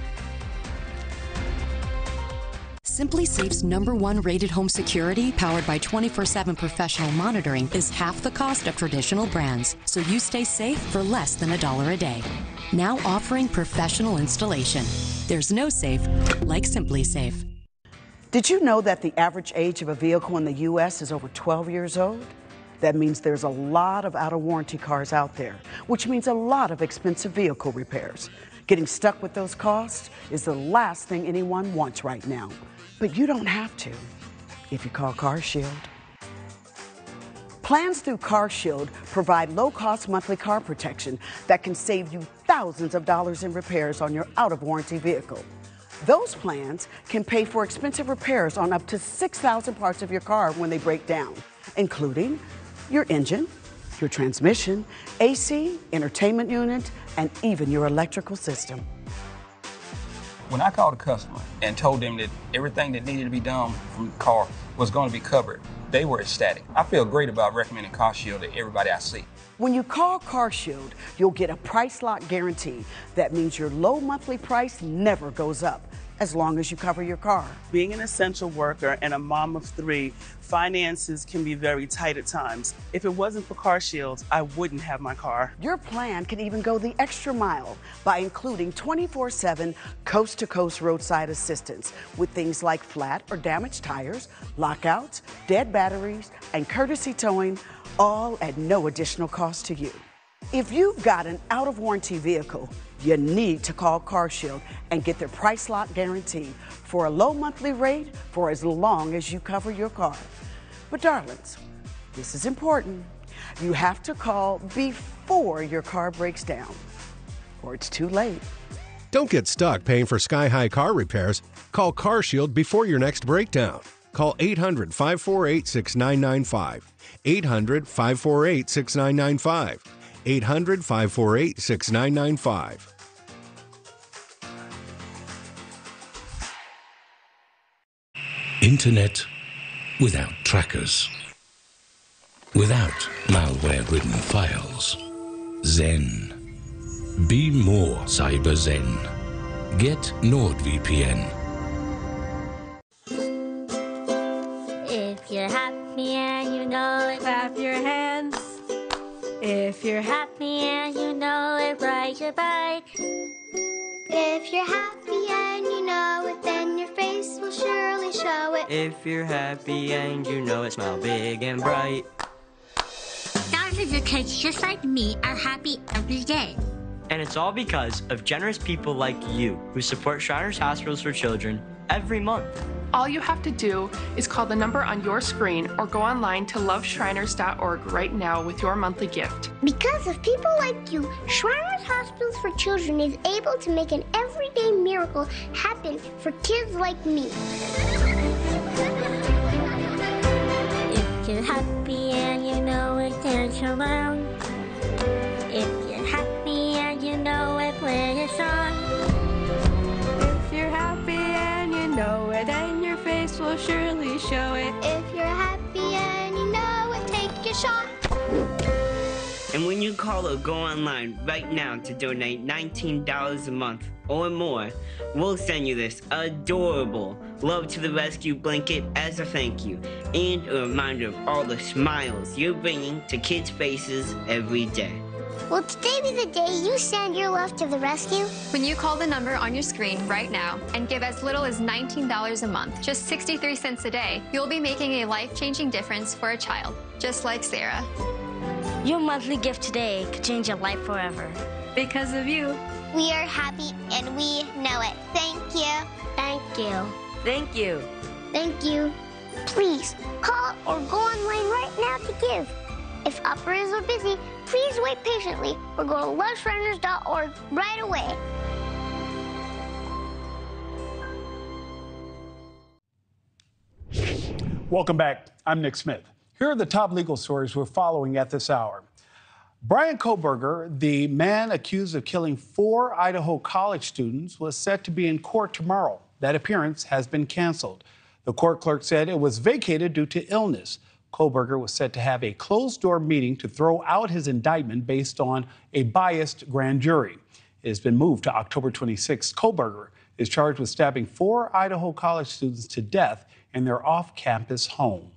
Simply Safe's #1 rated home security, powered by 24/7 professional monitoring, is half the cost of traditional brands, so you stay safe for less than $1 a day. Now offering professional installation. There's no safe like Simply Safe. Did you know that the average age of a vehicle in the U.S. is over 12 years old? That means there's a lot of out-of-warranty cars out there, which means a lot of expensive vehicle repairs. Getting stuck with those costs is the last thing anyone wants right now. But you don't have to if you call CarShield. Plans through CarShield provide low-cost monthly car protection that can save you thousands of dollars in repairs on your out-of-warranty vehicle. Those plans can pay for expensive repairs on up to 6,000 parts of your car when they break down, including your engine, your transmission, AC, entertainment unit, and even your electrical system. When I called a customer and told them that everything that needed to be done from the car was going to be covered, they were ecstatic. I feel great about recommending CarShield to everybody I see. When you call CarShield, you'll get a price lock guarantee. That means your low monthly price never goes up, as long as you cover your car. Being an essential worker and a mom of 3, finances can be very tight at times. If it wasn't for CarShield, I wouldn't have my car. Your plan can even go the extra mile by including 24/7 coast-to-coast roadside assistance with things like flat or damaged tires, lockouts, dead batteries, and courtesy towing, all at no additional cost to you. If you've got an out-of-warranty vehicle, you need to call CarShield and get their price lock guarantee for a low monthly rate for as long as you cover your car. But darlings, this is important. You have to call before your car breaks down, or it's too late. Don't get stuck paying for sky-high car repairs. Call CarShield before your next breakdown. Call 800-548-6995. 800-548-6995. 800-548-6995. Internet without trackers. Without malware-ridden files. Zen. Be more cyber zen. Get NordVPN. If you're happy and you know it, clap your hands. If you're happy and you know it, ride your bike. If you're happy and you know it, then your face will surely show it. If you're happy and you know it, smile big and bright. Thousands of kids just like me are happy every day. And it's all because of generous people like you who support Shriners Hospitals for Children every month. All you have to do is call the number on your screen or go online to loveshriners.org right now with your monthly gift. Because of people like you, Shriners Hospitals for Children is able to make an everyday miracle happen for kids like me. If you're happy and you know it, dance around. If you're happy and you know it, play a song. If you're happy and you know it, and your face will surely show it. If you're happy and you know it, take a shot. And when you call or go online right now to donate $19 a month or more, we'll send you this adorable Love to the Rescue blanket as a thank you and a reminder of all the smiles you're bringing to kids' faces every day. Will today be the day you send your love to the rescue? When you call the number on your screen right now and give as little as $19 a month, just 63 cents a day, you'll be making a life-changing difference for a child, just like Sarah. Your monthly gift today could change your life forever. Because of you. We are happy and we know it. Thank you. Thank you. Thank you. Thank you. Please call or go online right now to give. If operators are busy, please wait patiently or go to loveshriners.org right away. Welcome back. I'm Nick Smith. Here are the top legal stories we're following at this hour. Brian Kohberger, the man accused of killing 4 Idaho college students, was set to be in court tomorrow. That appearance has been canceled. The court clerk said it was vacated due to illness. Kohberger was set to have a closed-door meeting to throw out his indictment based on a biased grand jury. It has been moved to October 26. Kohberger is charged with stabbing 4 Idaho college students to death in their off-campus home.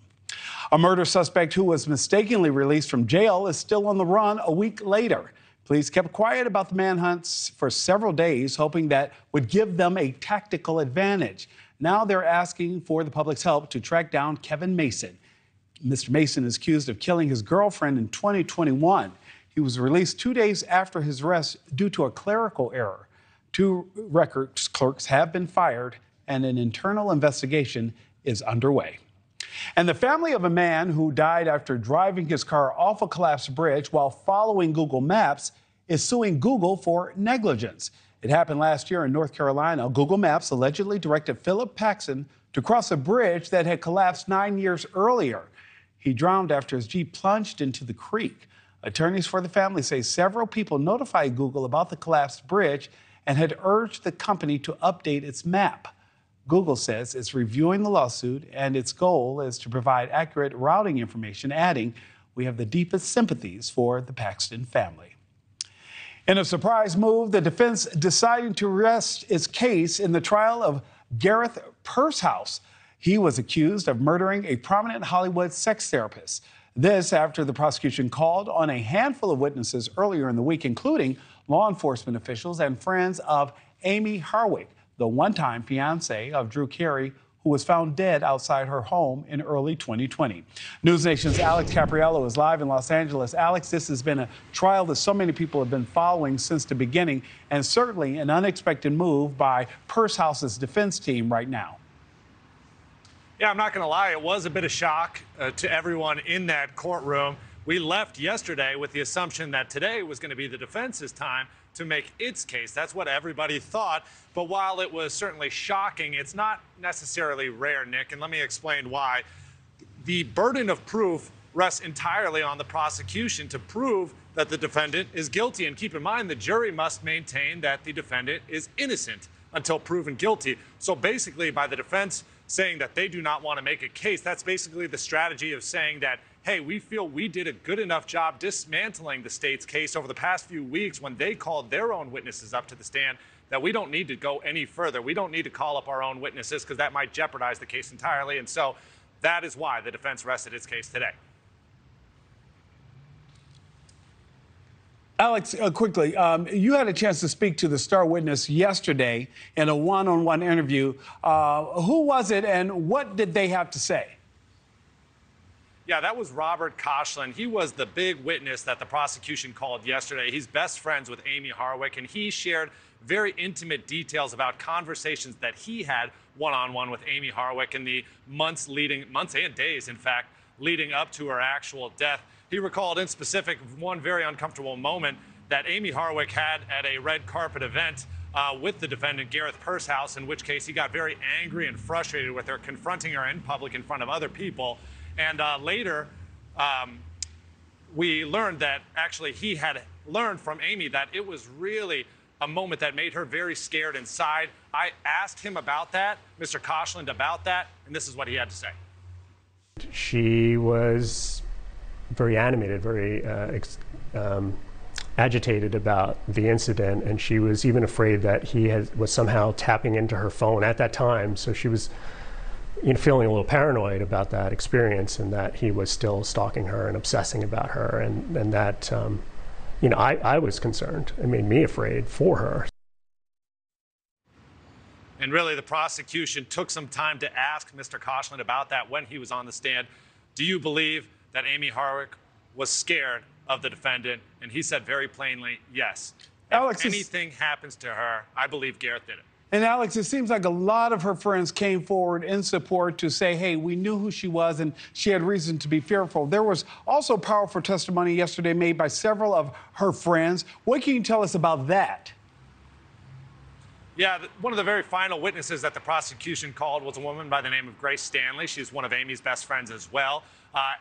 A murder suspect who was mistakenly released from jail is still on the run a week later. Police kept quiet about the manhunts for several days, hoping that would give them a tactical advantage. Now they're asking for the public's help to track down Kevin Mason. Mr. Mason is accused of killing his girlfriend in 2021. He was released 2 days after his arrest due to a clerical error. 2 records clerks have been fired, and an internal investigation is underway. And the family of a man who died after driving his car off a collapsed bridge while following Google Maps is suing Google for negligence. It happened last year in North Carolina. Google Maps allegedly directed Philip Paxson to cross a bridge that had collapsed 9 years earlier. He drowned after his Jeep plunged into the creek. Attorneys for the family say several people notified Google about the collapsed bridge and had urged the company to update its map. Google says it's reviewing the lawsuit, and its goal is to provide accurate routing information, adding, "We have the deepest sympathies for the Paxton family." In a surprise move, the defense decided to rest its case in the trial of Gareth Pershouse. He was accused of murdering a prominent Hollywood sex therapist. This after the prosecution called on a handful of witnesses earlier in the week, including law enforcement officials and friends of Amy Harwick, the one-time fiancée of Drew Carey, who was found dead outside her home in early 2020. NewsNation's Alex Capriello is live in Los Angeles. Alex, this has been a trial that so many people have been following since the beginning, and certainly an unexpected move by Pershouse's defense team right now. Yeah, I'm not going to lie. It was a bit of shock to everyone in that courtroom. We left yesterday with the assumption that today was going to be the defense's time to make its case. That's what everybody thought. But while it was certainly shocking, it's not necessarily rare, Nick, and let me explain why. The burden of proof rests entirely on the prosecution to prove that the defendant is guilty. And keep in mind, the jury must maintain that the defendant is innocent until proven guilty. So basically, by the defense saying that they do not want to make a case, that's basically the strategy of saying that, hey, we feel we did a good enough job dismantling the state's case over the past few weeks when they called their own witnesses up to the stand, that we don't need to go any further. We don't need to call up our own witnesses because that might jeopardize the case entirely. And so that is why the defense rested its case today. Alex, quickly, you had a chance to speak to the star witness yesterday in a one-on-one interview. Who was it, and what did they have to say? Yeah, that was Robert Koshland. He was the big witness that the prosecution called yesterday. He's best friends with Amy Harwick, and he shared very intimate details about conversations that he had one-on-one with Amy Harwick in the months and days, in fact, leading up to her actual death. He recalled in specific one very uncomfortable moment that Amy Harwick had at a red carpet event with the defendant, Gareth Pershouse, in which case he got very angry and frustrated with her, confronting her in public in front of other people. And later, we learned that actually he had learned from Amy that it was really a moment that made her very scared inside. I asked him about that, Mr. Koshland, about that, and this is what he had to say. She was very animated, very agitated about the incident, and she was even afraid that he was somehow tapping into her phone at that time. So she was feeling a little paranoid about that experience, and that he was still stalking her and obsessing about her, and that I was concerned. It made me afraid for her. And really, the prosecution took some time to ask Mr. Koshland about that when he was on the stand. Do you believe that Amy Harwick was scared of the defendant? And he said very plainly, yes. If anything happens to her, I believe Gareth did it. And Alex, it seems like a lot of her friends came forward in support to say, hey, we knew who she was and she had reason to be fearful. There was also powerful testimony yesterday made by several of her friends. What can you tell us about that? Yeah, one of the very final witnesses that the prosecution called was a woman by the name of Grace Stanley. She's one of Amy's best friends as well.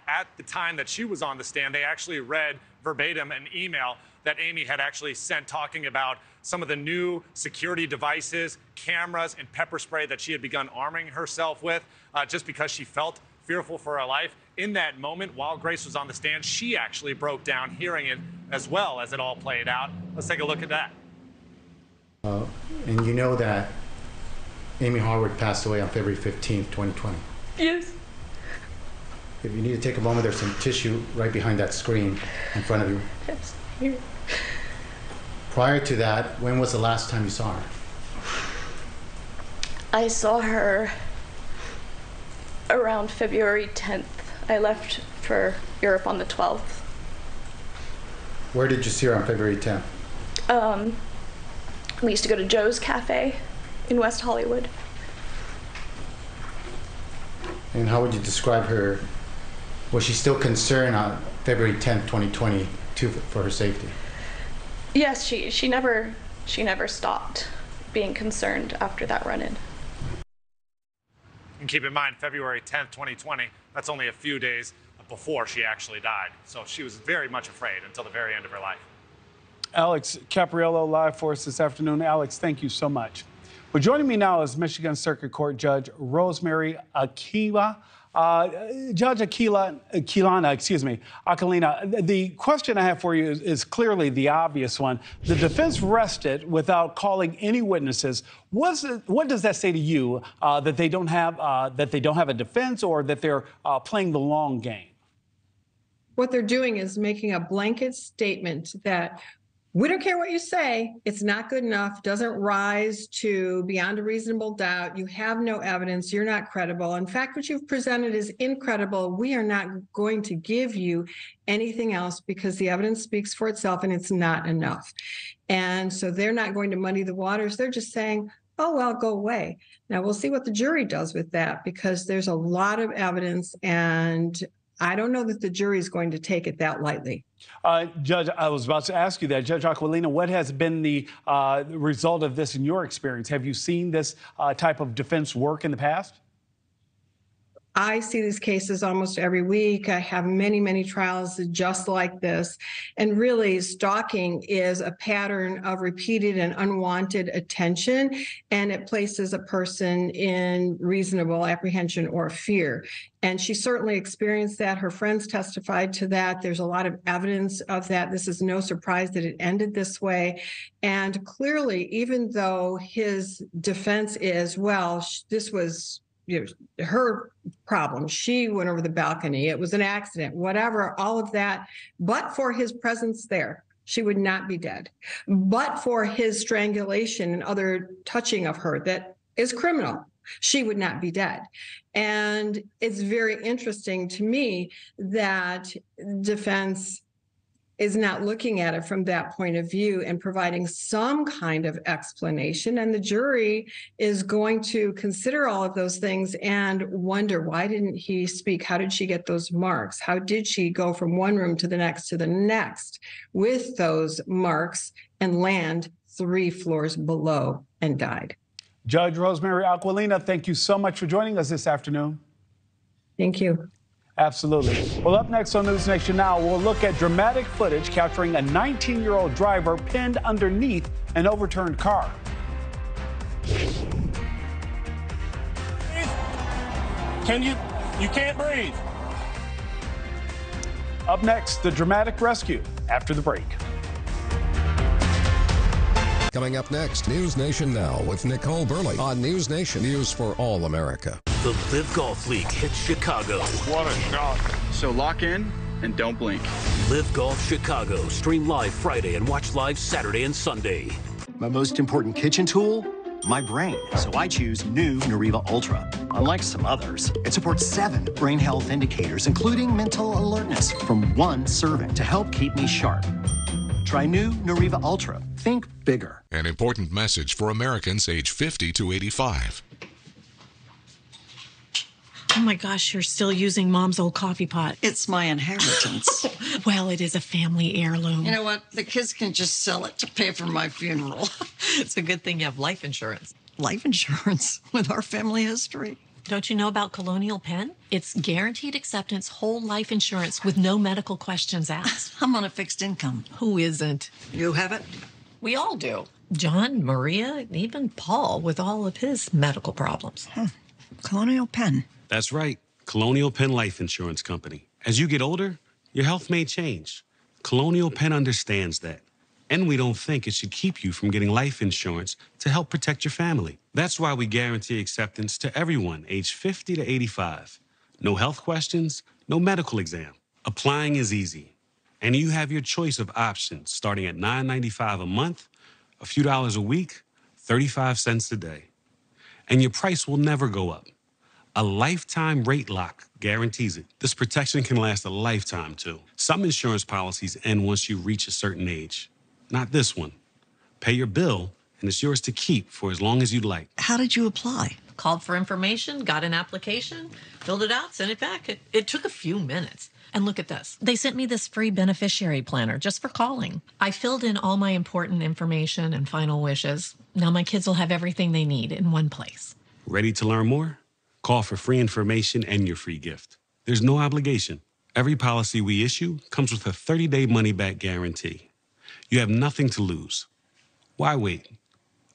At the time that she was on the stand, they actually read verbatim an email that Amy had actually sent talking about some of the new security devices, cameras, and pepper spray that she had begun arming herself with just because she felt fearful for her life. In that moment, while Grace was on the stand, she actually broke down, hearing it as well as it all played out. Let's take a look at that. And you know that Amy Harwood passed away on February 15th, 2020. Yes. If you need to take a moment, there's some tissue right behind that screen in front of you. Yes. Here. Prior to that, when was the last time you saw her? I saw her around February 10th. I left for Europe on the 12th. Where did you see her on February 10th? We used to go to Joe's Cafe in West Hollywood. And how would you describe her? Was she still concerned on February 10th, 2020 for her safety? Yes, she never stopped being concerned after that run-in. And keep in mind, February 10th, 2020, that's only a few days before she actually died. So she was very much afraid until the very end of her life. Alex Capriello live for us this afternoon. Alex, thank you so much. Well, joining me now is Michigan Circuit Court Judge Rosemary Aquilina. Judge Aquilina, the question I have for you is clearly the obvious one. The defense rested without calling any witnesses. What does that say to you, that they don't have a defense, or that they're playing the long game? What they're doing is making a blanket statement that we don't care what you say. It's not good enough, doesn't rise to beyond a reasonable doubt. You have no evidence. You're not credible. In fact, what you've presented is incredible. We are not going to give you anything else because the evidence speaks for itself and it's not enough. And so they're not going to muddy the waters. They're just saying, oh, well, go away. Now, we'll see what the jury does with that, because there's a lot of evidence, and I don't know that the jury is going to take it that lightly. Judge, I was about to ask you that. Judge Aquilina, what has been the result of this in your experience? Have you seen this type of defense work in the past? I see these cases almost every week. I have many, many trials just like this. And really, stalking is a pattern of repeated and unwanted attention, and it places a person in reasonable apprehension or fear. And she certainly experienced that. Her friends testified to that. There's a lot of evidence of that. This is no surprise that it ended this way. And clearly, even though his defense is, well, this was her problem. She went over the balcony. It was an accident, whatever, all of that. But for his presence there, she would not be dead. But for his strangulation and other touching of her that is criminal, she would not be dead. And it's very interesting to me that defense is not looking at it from that point of view and providing some kind of explanation. And the jury is going to consider all of those things and wonder, why didn't he speak? How did she get those marks? How did she go from one room to the next with those marks and land 3 floors below and died? Judge Rosemary Aquilina, thank you so much for joining us this afternoon. Thank you. Absolutely. Well, up next on NewsNation Now, we'll look at dramatic footage capturing a 19-year-old driver pinned underneath an overturned car. You can't breathe. Up next, the dramatic rescue after the break. Coming up next, NewsNation Now with Nichole Berlie on NewsNation, News for all America. The Live Golf League hits Chicago. What a shot. So lock in and don't blink. Live Golf Chicago. Stream live Friday and watch live Saturday and Sunday. My most important kitchen tool? My brain. So I choose new Nariva Ultra. Unlike some others, it supports 7 brain health indicators, including mental alertness, from 1 serving to help keep me sharp. Try new Nariva Ultra. Think bigger. An important message for Americans age 50 to 85. Oh my gosh, you're still using Mom's old coffee pot. It's my inheritance. Well, it is a family heirloom. You know what? The kids can just sell it to pay for my funeral. It's a good thing you have life insurance. Life insurance with our family history. Don't you know about Colonial Penn? It's guaranteed acceptance whole life insurance with no medical questions asked. I'm on a fixed income. Who isn't? You have it? We all do. John, Maria, even Paul with all of his medical problems. Colonial Penn. That's right. Colonial Penn Life Insurance Company. As you get older, your health may change. Colonial Penn understands that. And we don't think it should keep you from getting life insurance to help protect your family. That's why we guarantee acceptance to everyone aged 50 to 85. No health questions, no medical exam. Applying is easy. And you have your choice of options starting at $9.95 a month, a few dollars a week, 35 cents a day. And your price will never go up. A lifetime rate lock guarantees it. This protection can last a lifetime, too. Some insurance policies end once you reach a certain age. Not this one. Pay your bill, and it's yours to keep for as long as you'd like. How did you apply? Called for information, got an application, filled it out, sent it back. It took a few minutes. And look at this. They sent me this free beneficiary planner just for calling. I filled in all my important information and final wishes. Now my kids will have everything they need in one place. Ready to learn more? Call for free information and your free gift. There's no obligation. Every policy we issue comes with a 30-day money-back guarantee. You have nothing to lose. Why wait?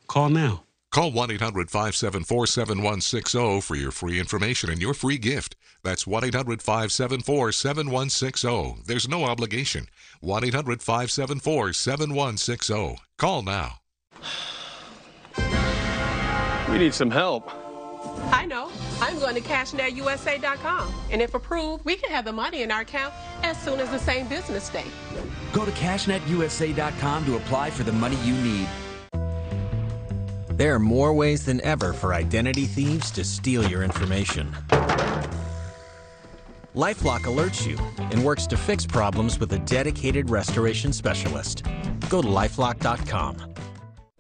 Call now. Call 1-800-574-7160 for your free information and your free gift. That's 1-800-574-7160. There's no obligation. 1-800-574-7160. Call now. We need some help. I know. I'm going to CashNetUSA.com. And if approved, we can have the money in our account as soon as the same business day. Go to CashNetUSA.com to apply for the money you need. There are more ways than ever for identity thieves to steal your information. LifeLock alerts you and works to fix problems with a dedicated restoration specialist. Go to LifeLock.com.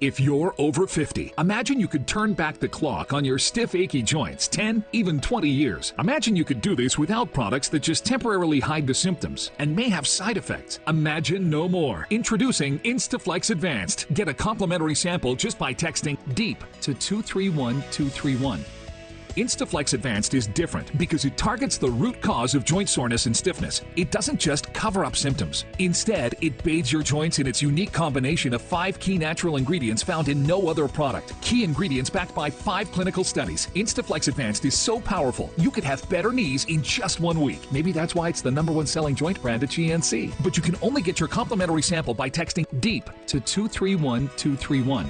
If you're over 50, imagine you could turn back the clock on your stiff, achy joints 10, even 20 years. Imagine you could do this without products that just temporarily hide the symptoms and may have side effects. Imagine no more. Introducing Instaflex Advanced. Get a complimentary sample just by texting DEEP to 231231. Instaflex Advanced is different because it targets the root cause of joint soreness and stiffness. It doesn't just cover up symptoms. Instead, it bathes your joints in its unique combination of 5 key natural ingredients found in no other product. Key ingredients backed by 5 clinical studies. Instaflex Advanced is so powerful, you could have better knees in just 1 week. Maybe that's why it's the #1 selling joint brand at GNC. But you can only get your complimentary sample by texting DEEP to 231231.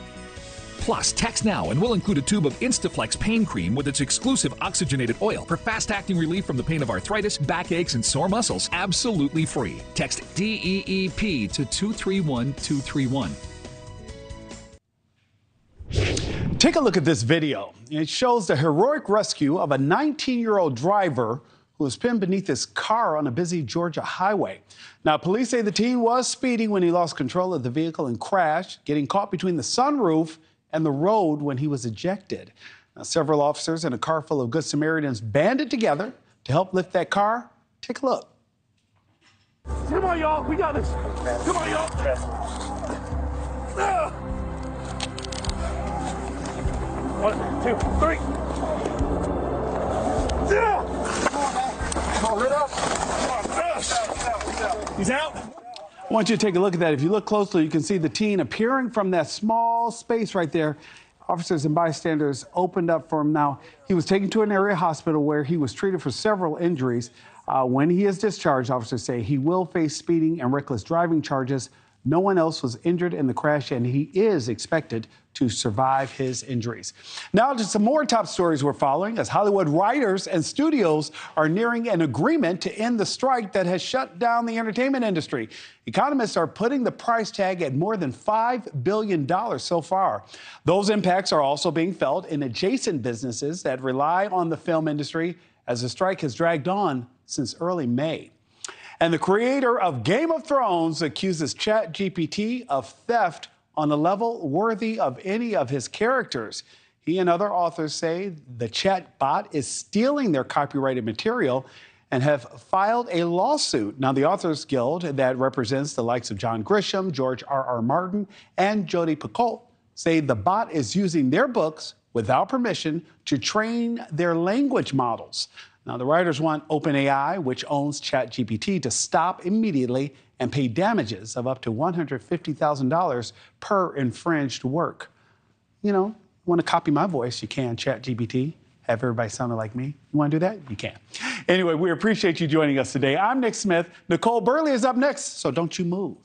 Plus, text now and we'll include a tube of Instaflex pain cream with its exclusive oxygenated oil for fast-acting relief from the pain of arthritis, backaches, and sore muscles, absolutely free. Text DEEP to 231231. Take a look at this video. It shows the heroic rescue of a 19-year-old driver who was pinned beneath his car on a busy Georgia highway. Now, police say the teen was speeding when he lost control of the vehicle and crashed, getting caught between the sunroof and the road when he was ejected. Now, several officers and a car full of Good Samaritans banded together to help lift that car. Take a look. Come on, y'all. We got this. Come on, y'all. Ah. 1, 2, 3. Yeah. Come on, lit up. He's out. I want you to take a look at that. If you look closely, you can see the teen appearing from that small space right there. Officers and bystanders opened up for him. Now, he was taken to an area hospital where he was treated for several injuries. When he is discharged, officers say he will face speeding and reckless driving charges. No one else was injured in the crash, and he is expected to survive his injuries. Now to some more top stories we're following as Hollywood writers and studios are nearing an agreement to end the strike that has shut down the entertainment industry. Economists are putting the price tag at more than $5 billion so far. Those impacts are also being felt in adjacent businesses that rely on the film industry as the strike has dragged on since early May. And the creator of Game of Thrones accuses ChatGPT of theft on a level worthy of any of his characters. He and other authors say the chat bot is stealing their copyrighted material and have filed a lawsuit. Now, the Authors Guild that represents the likes of John Grisham, George R.R. Martin, and Jodi Picoult say the bot is using their books without permission to train their language models. Now, the writers want OpenAI, which owns ChatGPT, to stop immediately and pay damages of up to $150,000 per infringed work. You know, want to copy my voice, you can, ChatGPT. Have everybody sounding like me? You want to do that? You can. Anyway, we appreciate you joining us today. I'm Nick Smith. Nichole Berlie is up next, so don't you move.